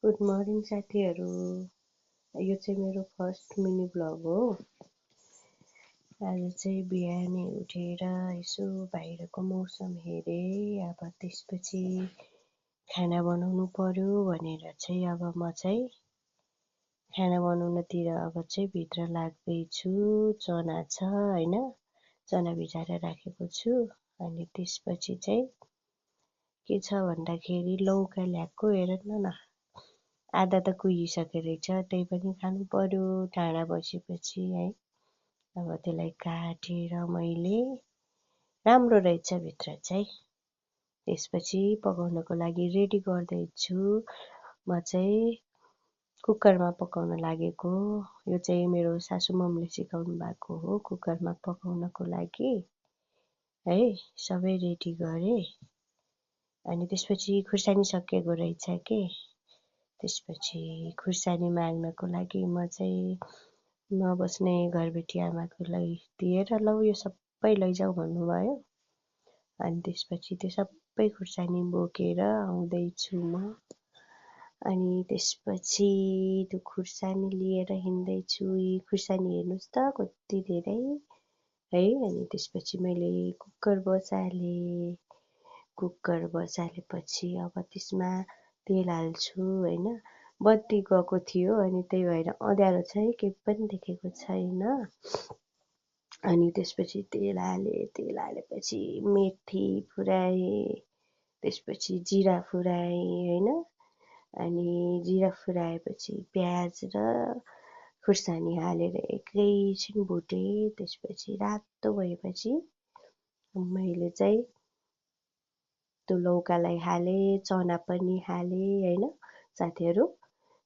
Good morning साथीहरू। यो चाहिँ मेरो फर्स्ट मिनी ब्लग हो। आज चाहिँ बिहानै उठेर यसो बाहिरको मौसम हेरेँ। अब त्यसपछि खाना बनाउनु पर्यो भनेर चाहिँ अब म चाहिँ खाना बनाउनतिर अब चाहिँ भित्र लाग्दैछु। चना छ हैन, चना भिजाएर राखेको छु। अनि त्यसपछि चाहिँ के छ भन्दाखेरि लौका ल्याएको, हेर न आधा त कुहिसकेको रहेछ, त्यही पनि खानु पर्यो टाढा बसेपछि है। अब त्यसलाई काटेर मैले, राम्रो रहेछ भित्र चाहिँ। त्यसपछि पकाउनको लागि रेडी गर्दैछु। म चाहिँ कुकरमा पकाउन लागेको। यो चाहिँ मेरो सासु मम्मीले सिकाउनु भएको हो, कुकरमा पकाउनको लागि है। सबै रेडी गरेँ। अनि त्यसपछि खुर्सानी सकिएको रहेछ के। त्यसपछि खुर्सानी माग्नको लागि म चाहिँ नबस्ने घरबेटी आमाकोलाई दिएर लौ यो सबै लैजाऊ भन्नुभयो। अनि त्यसपछि त्यो सबै खुर्सानी बोकेर आउँदैछु म। अनि त्यसपछि त्यो खुर्सानी लिएर हिँड्दैछु। यी खुर्सानी हेर्नुहोस् त कति धेरै है। अनि त्यसपछि मैले कुकर बसालेँ। कुकर बसालेपछि अब त्यसमा तेल हाल्छु हैन। बत्ती गएको थियो अनि त्यही भएर अँध्यारो चाहिँ केही पनि देखेको छैन। अनि त्यसपछि तेल हालेँ। तेल हालेपछि मेथी फुराएँ। त्यसपछि जिरा फुराएँ हैन। अनि जिरा फुराएपछि प्याज र खुर्सानी हालेर एकैछिन भुटेँ। त्यसपछि रातो भएपछि मैले चाहिँ त्यो लौकालाई हालेँ, चना पनि हालेँ हैन साथीहरू।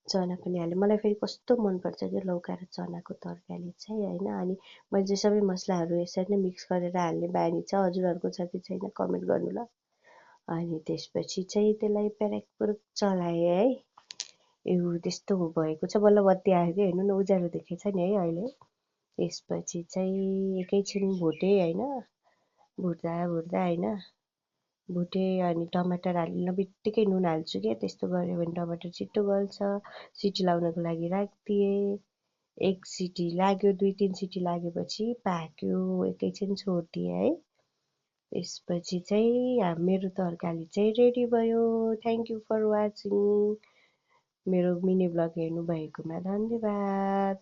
चना पनि हालेँ। मलाई फेरि कस्तो मनपर्छ त्यो लौका र चनाको तरकारी चाहिँ हैन। अनि मैले चाहिँ सबै मसलाहरू यसरी नै मिक्स गरेर हाल्ने बानी छ। हजुरहरूको छ कि छैन कमेन्ट गर्नु ल। अनि त्यसपछि चाहिँ त्यसलाई प्याराक पुरुक चलाएँ है। त्यस्तो भएको छ। बल्ल बत्ती आयो कि, हेर्नु न उज्यालो देखेछ नि है अहिले। त्यसपछि चाहिँ एकैछिन भुटेँ हैन। भुट्दा हैन भुटेँ। अनि टमाटर हाल्न बित्तिकै नुन हाल्छु क्या, त्यस्तो गऱ्यो भने टमाटर छिट्टो गल्छ। सिटी लाउनको लागि राखिदिएँ। एक सिटी लाग्यो, 2-3 सिटी लागेपछि पाक्यो। एकैछिन छोडिदिएँ है। त्यसपछि चाहिँ मेरो तरकारी चाहिँ रेडी भयो। Thank you for watching. मेरो मिनी ब्लग हेर्नु भएकोमा धन्यवाद।